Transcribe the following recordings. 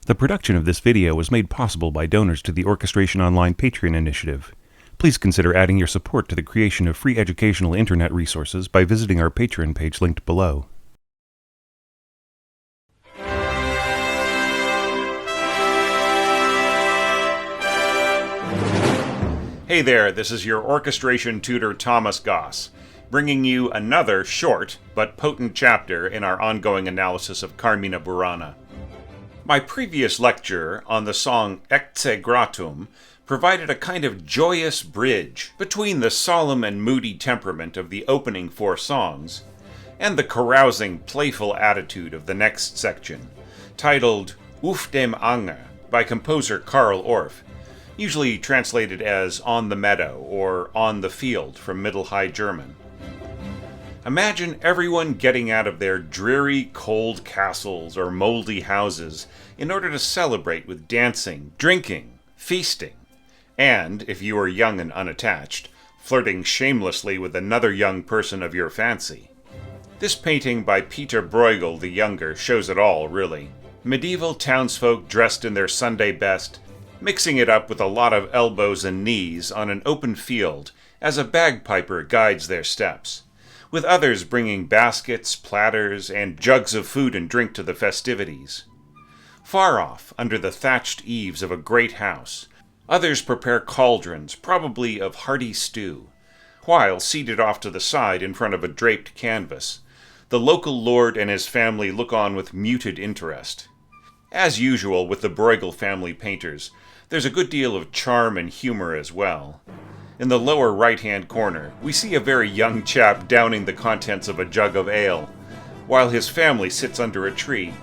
The production of this video was made possible by donors to the Orchestration Online Patreon initiative. Please consider adding your support to the creation of free educational internet resources by visiting our Patreon page linked below. Hey there, this is your orchestration tutor Thomas Goss, bringing you another short but potent chapter in our ongoing analysis of Carmina Burana. My previous lecture on the song Ecce Gratum provided a kind of joyous bridge between the solemn and moody temperament of the opening four songs and the carousing, playful attitude of the next section, titled Uf dem Anger by composer Carl Orff, usually translated as On the Meadow or On the Field from Middle High German. Imagine everyone getting out of their dreary, cold castles or moldy houses in order to celebrate with dancing, drinking, feasting, and, if you are young and unattached, flirting shamelessly with another young person of your fancy. This painting by Peter Bruegel the Younger shows it all, really. Medieval townsfolk dressed in their Sunday best, mixing it up with a lot of elbows and knees on an open field as a bagpiper guides their steps, with others bringing baskets, platters, and jugs of food and drink to the festivities. Far off, under the thatched eaves of a great house, others prepare cauldrons, probably of hearty stew, while, seated off to the side in front of a draped canvas, the local lord and his family look on with muted interest. As usual with the Bruegel family painters, there's a good deal of charm and humor as well. In the lower right-hand corner, we see a very young chap downing the contents of a jug of ale, while his family sits under a tree,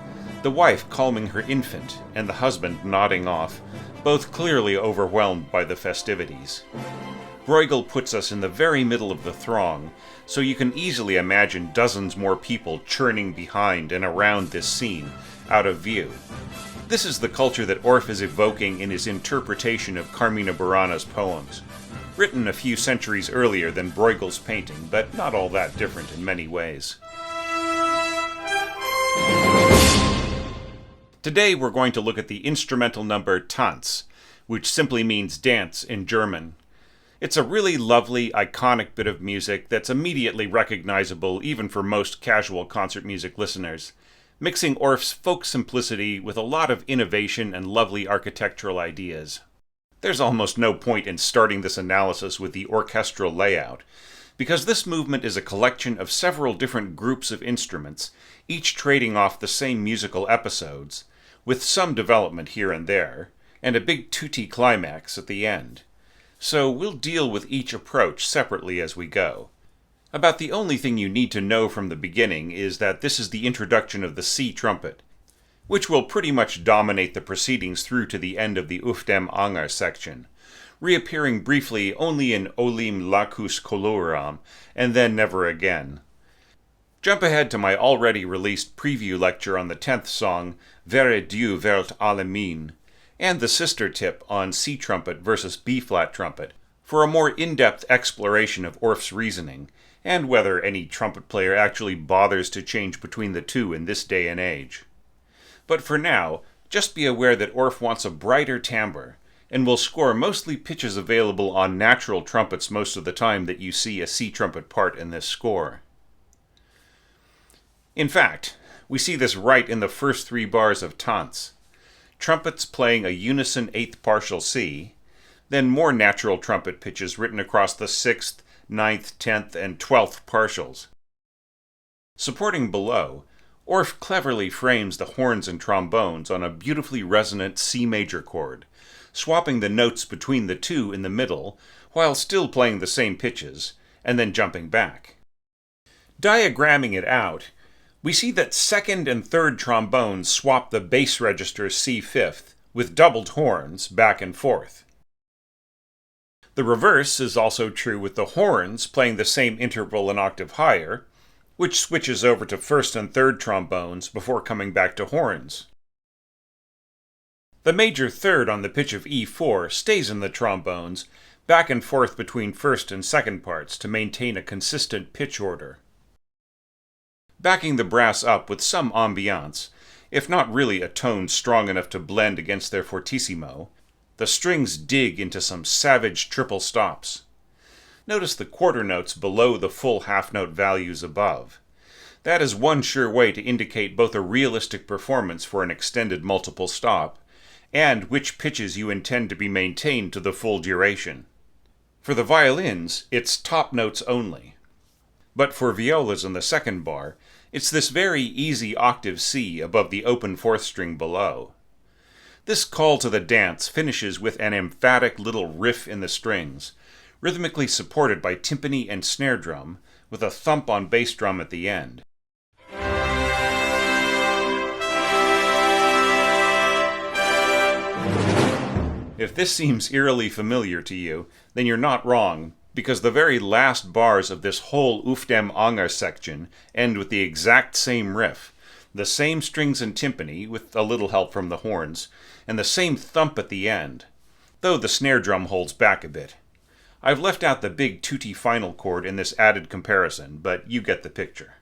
the wife calming her infant and the husband nodding off, both clearly overwhelmed by the festivities. Bruegel puts us in the very middle of the throng, so you can easily imagine dozens more people churning behind and around this scene, out of view. This is the culture that Orff is evoking in his interpretation of Carmina Burana's poems, written a few centuries earlier than Bruegel's painting, but not all that different in many ways. Today we're going to look at the instrumental number Tanz, which simply means dance in German. It's a really lovely, iconic bit of music that's immediately recognizable even for most casual concert music listeners, mixing Orff's folk simplicity with a lot of innovation and lovely architectural ideas. There's almost no point in starting this analysis with the orchestral layout, because this movement is a collection of several different groups of instruments, each trading off the same musical episodes, with some development here and there, and a big tutti climax at the end. So we'll deal with each approach separately as we go. About the only thing you need to know from the beginning is that this is the introduction of the C trumpet, which will pretty much dominate the proceedings through to the end of the Uf dem Anger section, reappearing briefly only in Olim lacus coloram, and then never again. Jump ahead to my already released preview lecture on the 10th song, Wäre du wert alle mein, and the sister tip on C trumpet versus B-flat trumpet, for a more in-depth exploration of Orff's reasoning, and whether any trumpet player actually bothers to change between the two in this day and age. But for now, just be aware that Orff wants a brighter timbre, and will score mostly pitches available on natural trumpets most of the time that you see a C trumpet part in this score. In fact, we see this right in the first three bars of Tanz. Trumpets playing a unison eighth partial C, then more natural trumpet pitches written across the 6th, 9th, 10th, and 12th partials. Supporting below, Orff cleverly frames the horns and trombones on a beautifully resonant C major chord, swapping the notes between the two in the middle, while still playing the same pitches, and then jumping back. Diagramming it out, we see that second and third trombones swap the bass register C5th with doubled horns back and forth. The reverse is also true with the horns playing the same interval an octave higher, which switches over to first and third trombones before coming back to horns. The major third on the pitch of E4 stays in the trombones, back and forth between first and second parts to maintain a consistent pitch order. Backing the brass up with some ambiance, If not really a tone strong enough to blend against their fortissimo, the strings dig into some savage triple stops. Notice the quarter notes below the full half-note values above. That is one sure way to indicate both a realistic performance for an extended multiple stop, and which pitches you intend to be maintained to the full duration. For the violins, it's top notes only. But for violas in the second bar, it's this very easy octave C above the open fourth string below. This call to the dance finishes with an emphatic little riff in the strings, rhythmically supported by timpani and snare drum, with a thump on bass drum at the end. If this seems eerily familiar to you, then you're not wrong, because the very last bars of this whole Uf dem Anger section end with the exact same riff, the same strings and timpani, with a little help from the horns, and the same thump at the end, though the snare drum holds back a bit. I've left out the big tutti final chord in this added comparison, but you get the picture.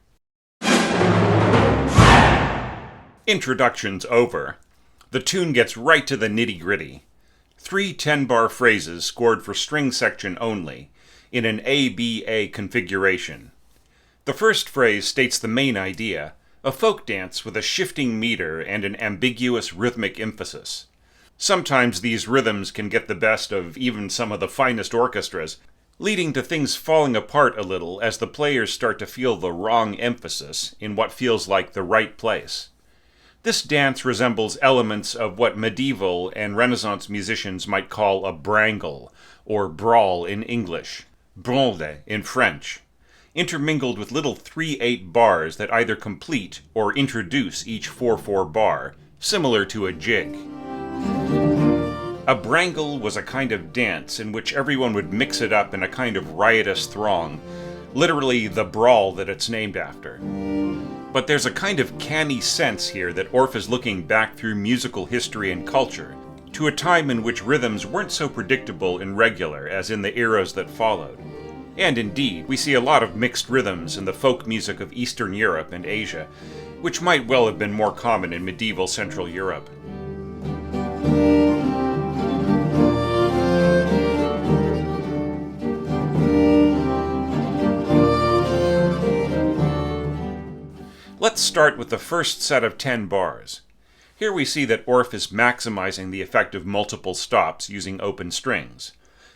Introduction's over. The tune gets right to the nitty-gritty. 3 10-bar phrases scored for string section only, in an ABA configuration. The first phrase states the main idea, a folk dance with a shifting meter and an ambiguous rhythmic emphasis. Sometimes these rhythms can get the best of even some of the finest orchestras, leading to things falling apart a little as the players start to feel the wrong emphasis in what feels like the right place. This dance resembles elements of what medieval and Renaissance musicians might call a brangle, or brawl in English, bronde in French, intermingled with little 3/8 bars that either complete or introduce each 4/4 bar, similar to a jig. A brangle was a kind of dance in which everyone would mix it up in a kind of riotous throng, literally the brawl that it's named after. But there's a kind of canny sense here that Orff is looking back through musical history and culture, to a time in which rhythms weren't so predictable and regular as in the eras that followed. And indeed, we see a lot of mixed rhythms in the folk music of Eastern Europe and Asia, which might well have been more common in medieval Central Europe. Let's start with the first set of 10 bars. Here we see that Orff is maximizing the effect of multiple stops using open strings.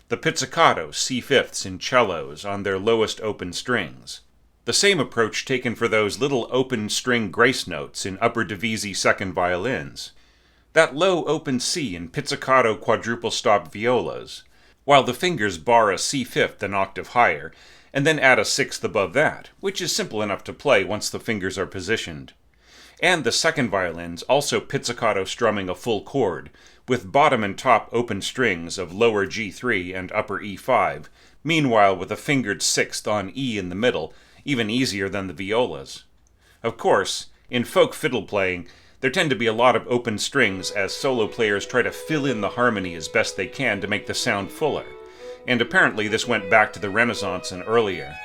The pizzicato C5ths in cellos on their lowest open strings. The same approach taken for those little open string grace notes in upper divisi second violins. That low open C in pizzicato quadruple stop violas, while the fingers bar a C5th an octave higher, and then add a sixth above that, which is simple enough to play once the fingers are positioned. And the second violins also pizzicato strumming a full chord, with bottom and top open strings of lower G3 and upper E5, meanwhile with a fingered sixth on E in the middle, even easier than the violas. Of course, in folk fiddle playing, there tend to be a lot of open strings as solo players try to fill in the harmony as best they can to make the sound fuller. And apparently this went back to the Renaissance and earlier.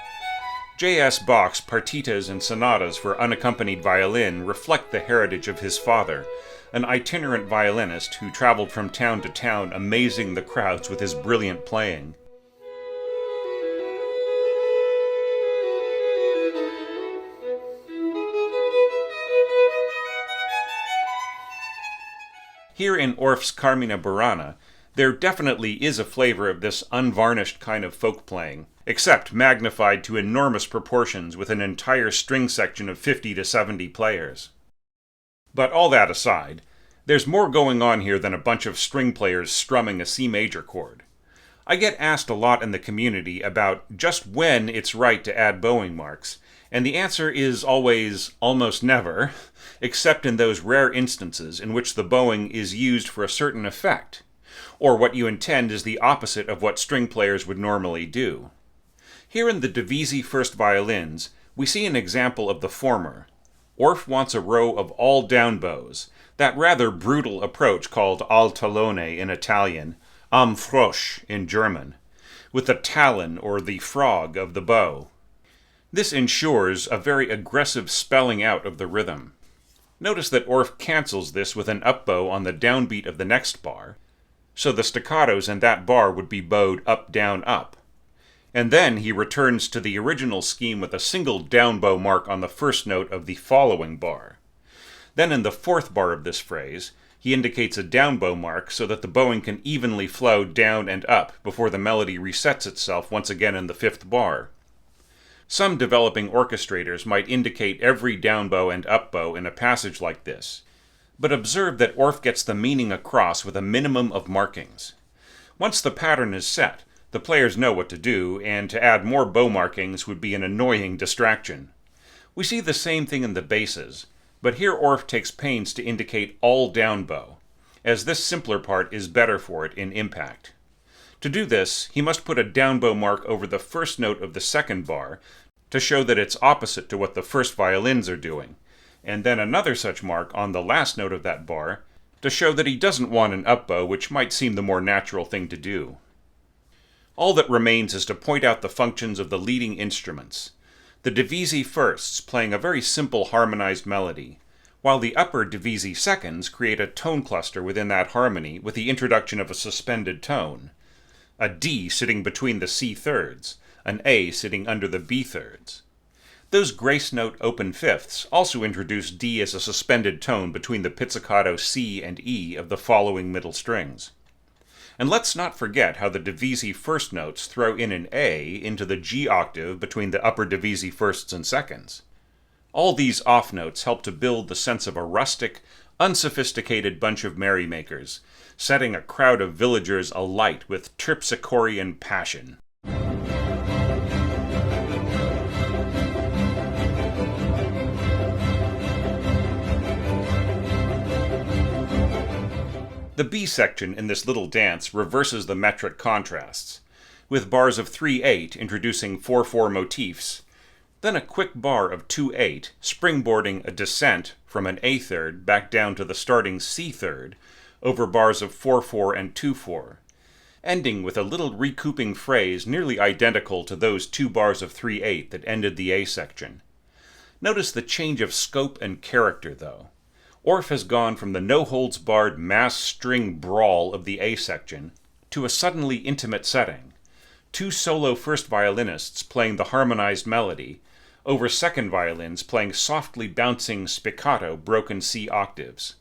J.S. Bach's partitas and sonatas for unaccompanied violin reflect the heritage of his father, an itinerant violinist who traveled from town to town amazing the crowds with his brilliant playing. Here in Orff's Carmina Burana, there definitely is a flavor of this unvarnished kind of folk playing, except magnified to enormous proportions with an entire string section of 50 to 70 players. But all that aside, there's more going on here than a bunch of string players strumming a C major chord. I get asked a lot in the community about just when it's right to add bowing marks, and the answer is always almost never, except in those rare instances in which the bowing is used for a certain effect, or what you intend is the opposite of what string players would normally do. Here in the divisi first violins, we see an example of the former. Orff wants a row of all down bows, that rather brutal approach called al tallone in Italian, am Frosch in German, with the talon or the frog of the bow. This ensures a very aggressive spelling out of the rhythm. Notice that Orff cancels this with an up-bow on the downbeat of the next bar, so the staccatos in that bar would be bowed up, down, up. And then he returns to the original scheme with a single down-bow mark on the first note of the following bar. Then in the fourth bar of this phrase, he indicates a down-bow mark so that the bowing can evenly flow down and up before the melody resets itself once again in the fifth bar. Some developing orchestrators might indicate every down-bow and up-bow in a passage like this, but observe that Orff gets the meaning across with a minimum of markings. Once the pattern is set, the players know what to do, and to add more bow markings would be an annoying distraction. We see the same thing in the basses, but here Orff takes pains to indicate all down bow, as this simpler part is better for it in impact. To do this, he must put a down bow mark over the first note of the second bar to show that it's opposite to what the first violins are doing, and then another such mark on the last note of that bar to show that he doesn't want an up bow, which might seem the more natural thing to do. All that remains is to point out the functions of the leading instruments. The divisi firsts playing a very simple harmonized melody, while the upper divisi seconds create a tone cluster within that harmony with the introduction of a suspended tone, a D sitting between the C thirds, an A sitting under the B thirds. Those grace note open fifths also introduce D as a suspended tone between the pizzicato C and E of the following middle strings. And let's not forget how the divisi first notes throw in an A into the G octave between the upper divisi firsts and seconds. All these off notes help to build the sense of a rustic, unsophisticated bunch of merrymakers, setting a crowd of villagers alight with terpsichorean passion. The B section in this little dance reverses the metric contrasts, with bars of 3/8 introducing 4/4 motifs, then a quick bar of 2/8 springboarding a descent from an A third back down to the starting C third over bars of 4/4 and 2/4, ending with a little recouping phrase nearly identical to those 2 bars of 3/8 that ended the A section. Notice the change of scope and character, though. Orff has gone from the no-holds-barred mass string brawl of the A section to a suddenly intimate setting. 2 solo first violinists playing the harmonized melody, over second violins playing softly bouncing spiccato broken C octaves.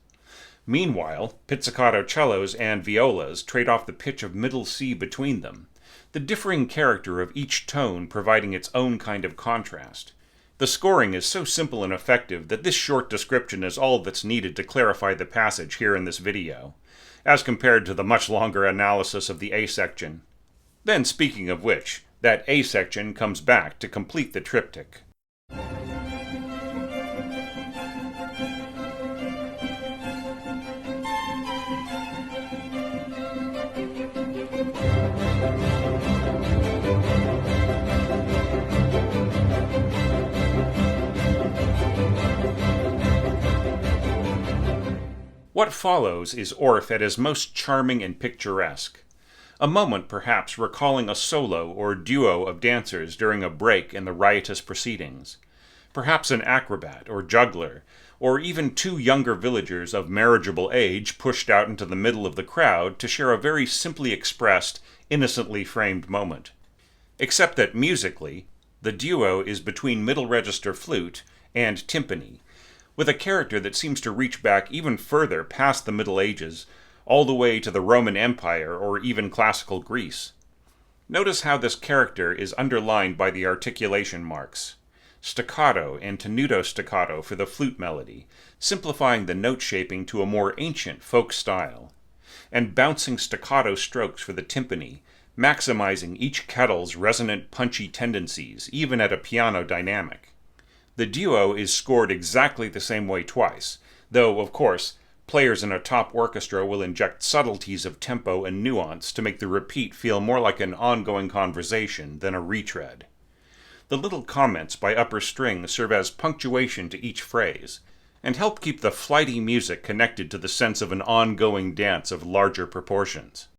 Meanwhile, pizzicato cellos and violas trade off the pitch of middle C between them, the differing character of each tone providing its own kind of contrast. The scoring is so simple and effective that this short description is all that's needed to clarify the passage here in this video, as compared to the much longer analysis of the A section. Then, speaking of which, that A section comes back to complete the triptych. What follows is Orff at his most charming and picturesque. A moment, perhaps, recalling a solo or duo of dancers during a break in the riotous proceedings. Perhaps an acrobat or juggler, or even 2 younger villagers of marriageable age pushed out into the middle of the crowd to share a very simply expressed, innocently framed moment. Except that musically, the duo is between middle register flute and timpani, with a character that seems to reach back even further past the Middle Ages, all the way to the Roman Empire or even classical Greece. Notice how this character is underlined by the articulation marks. Staccato and tenuto staccato for the flute melody, simplifying the note shaping to a more ancient folk style, and bouncing staccato strokes for the timpani, maximizing each kettle's resonant punchy tendencies, even at a piano dynamic. The duo is scored exactly the same way twice, though, of course, players in a top orchestra will inject subtleties of tempo and nuance to make the repeat feel more like an ongoing conversation than a retread. The little comments by upper strings serve as punctuation to each phrase, and help keep the flighty music connected to the sense of an ongoing dance of larger proportions.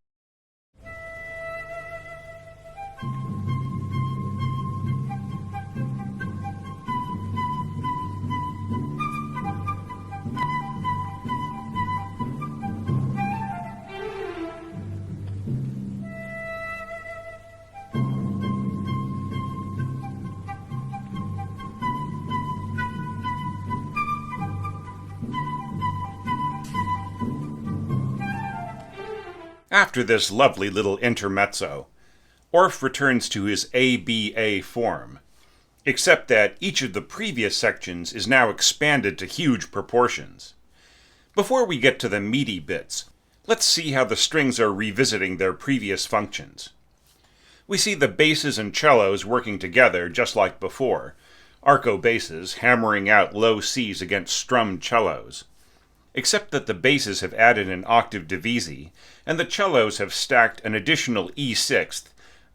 After this lovely little intermezzo, Orff returns to his ABA form, except that each of the previous sections is now expanded to huge proportions. Before we get to the meaty bits, let's see how the strings are revisiting their previous functions. We see the basses and cellos working together just like before, arco basses hammering out low Cs against strummed cellos, except that the basses have added an octave divisi, and the cellos have stacked an additional E6th,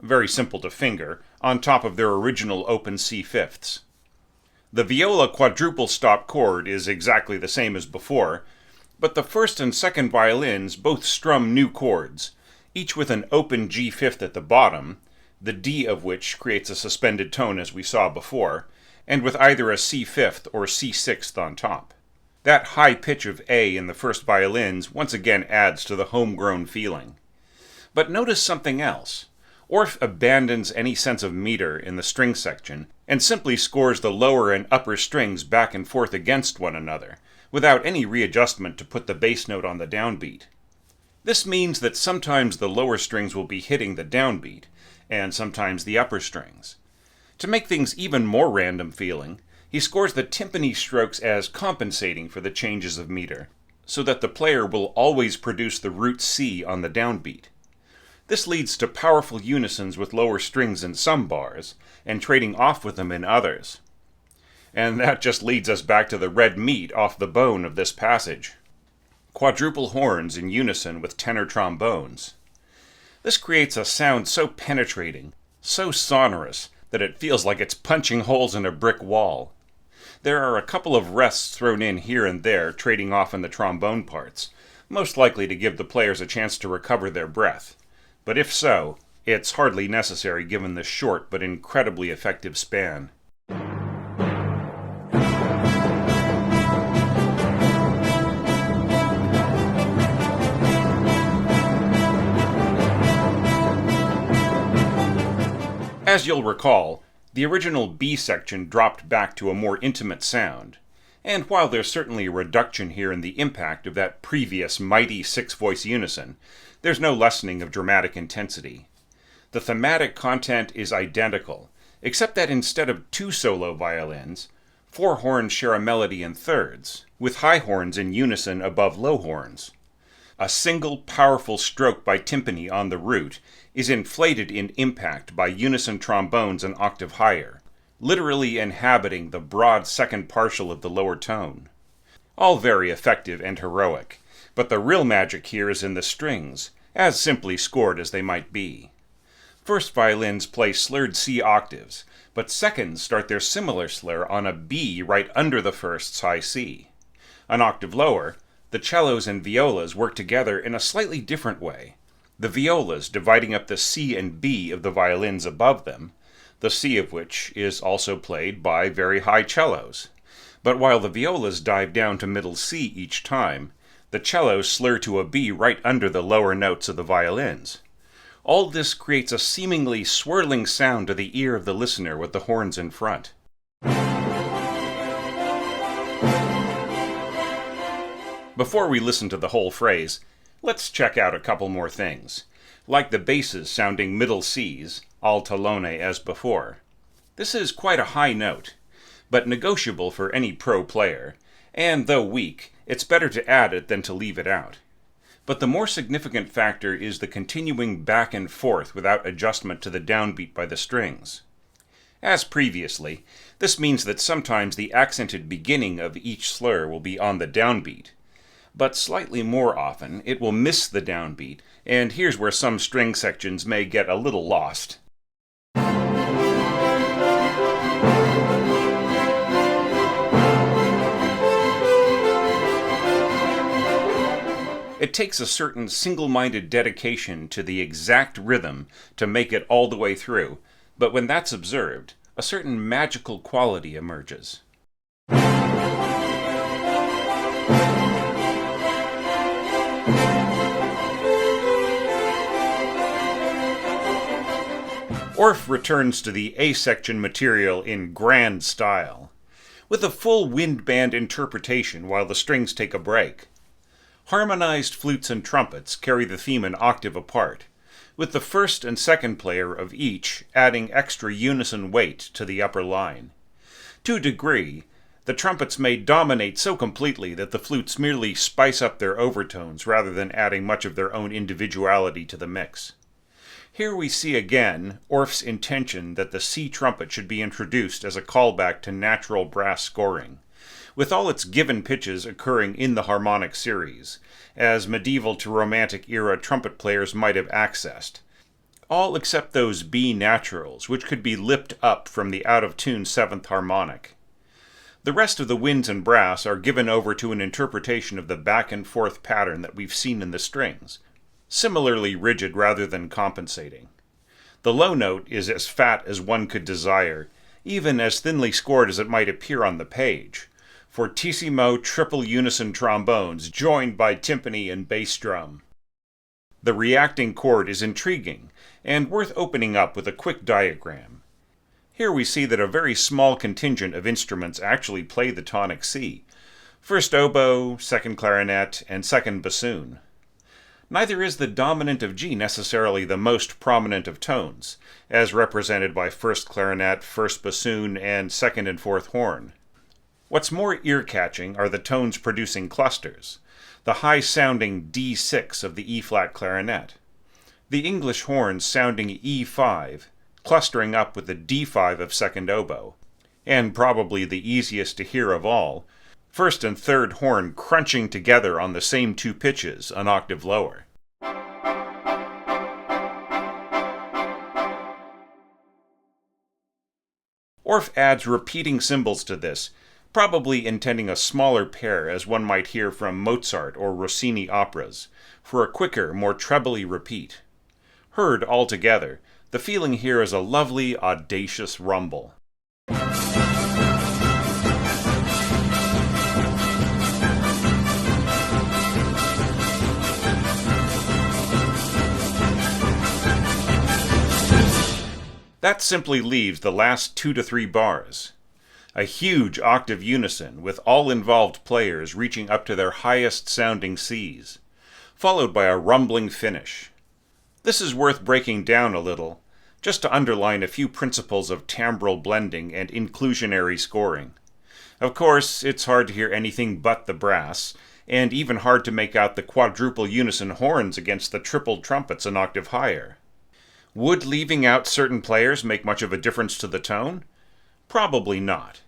very simple to finger, on top of their original open C5ths. The viola quadruple stop chord is exactly the same as before, but the first and second violins both strum new chords, each with an open G5th at the bottom, the D of which creates a suspended tone as we saw before, and with either a C5th or C6th on top. That high pitch of A in the first violins once again adds to the homegrown feeling. But notice something else. Orff abandons any sense of meter in the string section and simply scores the lower and upper strings back and forth against one another, without any readjustment to put the bass note on the downbeat. This means that sometimes the lower strings will be hitting the downbeat, and sometimes the upper strings. To make things even more random feeling, he scores the timpani strokes as compensating for the changes of meter, so that the player will always produce the root C on the downbeat. This leads to powerful unisons with lower strings in some bars, and trading off with them in others. And that just leads us back to the red meat off the bone of this passage. Quadruple horns in unison with tenor trombones. This creates a sound so penetrating, so sonorous, that it feels like it's punching holes in a brick wall. There are a couple of rests thrown in here and there, trading off in the trombone parts, most likely to give the players a chance to recover their breath. But if so, it's hardly necessary given the short but incredibly effective span. As you'll recall, the original B section dropped back to a more intimate sound, and while there's certainly a reduction here in the impact of that previous mighty six-voice unison, there's no lessening of dramatic intensity. The thematic content is identical, except that instead of two solo violins, four horns share a melody in thirds, with high horns in unison above low horns. A single powerful stroke by timpani on the root is inflated in impact by unison trombones an octave higher, literally inhabiting the broad second partial of the lower tone. All very effective and heroic, but the real magic here is in the strings, as simply scored as they might be. First violins play slurred C octaves, but seconds start their similar slur on a B right under the first's high C. An octave lower, the cellos and violas work together in a slightly different way, the violas dividing up the C and B of the violins above them, the C of which is also played by very high cellos. But while the violas dive down to middle C each time, the cellos slur to a B right under the lower notes of the violins. All this creates a seemingly swirling sound to the ear of the listener with the horns in front. Before we listen to the whole phrase, let's check out a couple more things. Like the basses sounding middle Cs, altalone as before. This is quite a high note, but negotiable for any pro player, and though weak, it's better to add it than to leave it out. But the more significant factor is the continuing back and forth without adjustment to the downbeat by the strings. As previously, this means that sometimes the accented beginning of each slur will be on the downbeat, but slightly more often it will miss the downbeat, and here's where some string sections may get a little lost. It takes a certain single-minded dedication to the exact rhythm to make it all the way through, but when that's observed, a certain magical quality emerges. Orff returns to the A section material in grand style, with a full wind band interpretation while the strings take a break. Harmonized flutes and trumpets carry the theme an octave apart, with the first and second player of each adding extra unison weight to the upper line. To a degree, the trumpets may dominate so completely that the flutes merely spice up their overtones rather than adding much of their own individuality to the mix. Here we see again Orff's intention that the C trumpet should be introduced as a callback to natural brass scoring, with all its given pitches occurring in the harmonic series, as medieval to Romantic era trumpet players might have accessed, all except those B naturals, which could be lipped up from the out-of-tune seventh harmonic. The rest of the winds and brass are given over to an interpretation of the back-and-forth pattern that we've seen in the strings, similarly rigid rather than compensating. The low note is as fat as one could desire, even as thinly scored as it might appear on the page, fortissimo triple unison trombones joined by timpani and bass drum. The reacting chord is intriguing, and worth opening up with a quick diagram. Here we see that a very small contingent of instruments actually play the tonic C: first oboe, second clarinet, and second bassoon. Neither is the dominant of G necessarily the most prominent of tones, as represented by first clarinet, first bassoon, and second and fourth horn. What's more ear-catching are the tones producing clusters, the high-sounding D6 of the E-flat clarinet, the English horns sounding E5, clustering up with the D5 of second oboe, and probably the easiest to hear of all, first and third horn crunching together on the same two pitches, an octave lower. Orff adds repeating cymbals to this, probably intending a smaller pair as one might hear from Mozart or Rossini operas, for a quicker, more trebly repeat. Heard all together, the feeling here is a lovely, audacious rumble. That simply leaves the last 2 to 3 bars. A huge octave unison with all involved players reaching up to their highest sounding Cs, followed by a rumbling finish. This is worth breaking down a little, just to underline a few principles of timbral blending and inclusionary scoring. Of course, it's hard to hear anything but the brass, and even hard to make out the quadruple unison horns against the triple trumpets an octave higher. Would leaving out certain players make much of a difference to the tone? Probably not.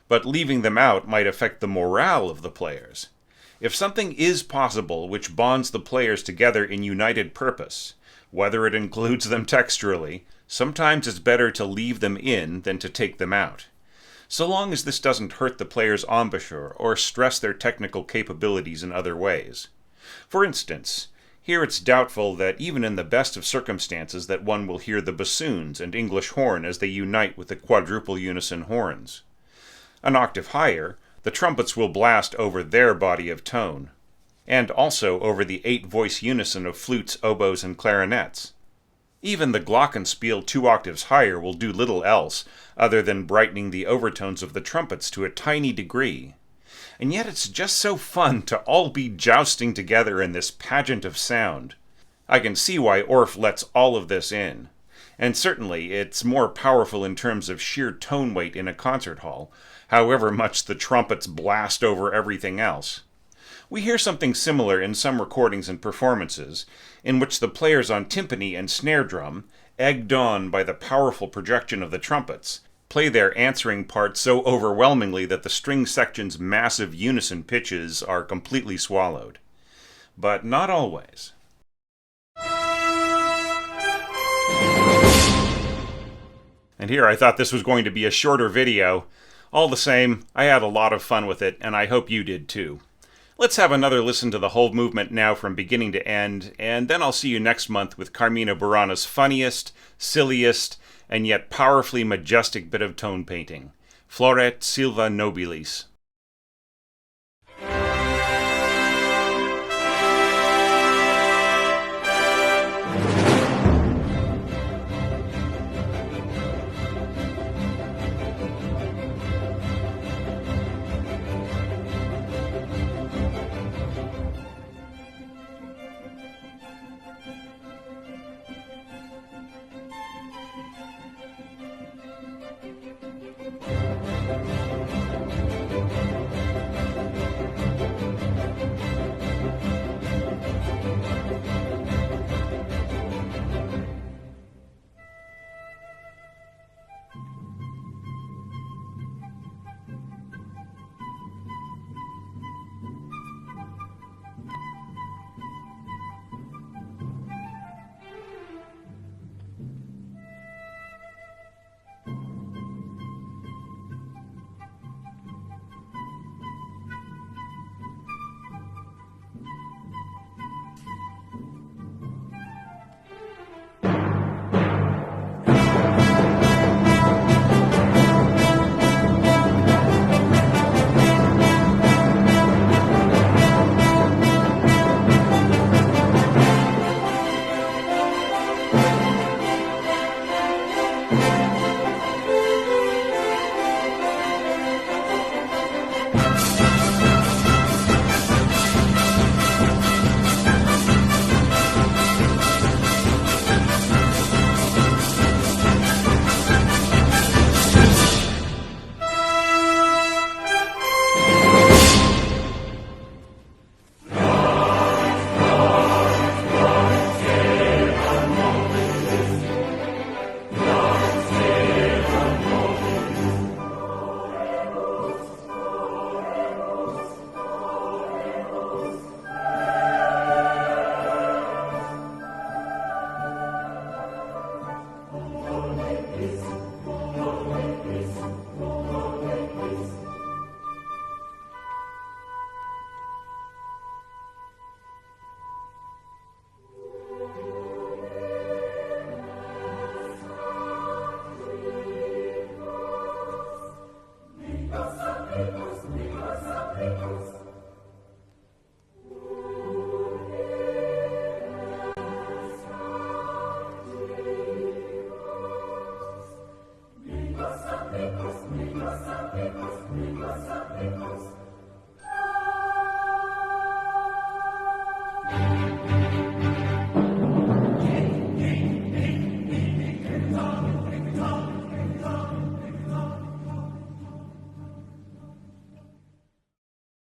But leaving them out might affect the morale of the players. If something is possible which bonds the players together in united purpose, whether it includes them texturally, sometimes it's better to leave them in than to take them out, so long as this doesn't hurt the player's embouchure or stress their technical capabilities in other ways. For instance, here it's doubtful that even in the best of circumstances that one will hear the bassoons and English horn as they unite with the quadruple unison horns. An octave higher, the trumpets will blast over their body of tone, and also over the 8-voice unison of flutes, oboes, and clarinets. Even the glockenspiel 2 octaves higher will do little else other than brightening the overtones of the trumpets to a tiny degree. And yet it's just so fun to all be jousting together in this pageant of sound. I can see why Orff lets all of this in. And certainly it's more powerful in terms of sheer tone weight in a concert hall, however much the trumpets blast over everything else. We hear something similar in some recordings and performances, in which the players on timpani and snare drum, egged on by the powerful projection of the trumpets, play their answering parts so overwhelmingly that the string section's massive unison pitches are completely swallowed. But not always. And here I thought this was going to be a shorter video. All the same, I had a lot of fun with it, and I hope you did too. Let's have another listen to the whole movement now from beginning to end, and then I'll see you next month with Carmina Burana's funniest, silliest, and yet powerfully majestic bit of tone painting, Floret Silva Nobilis. Because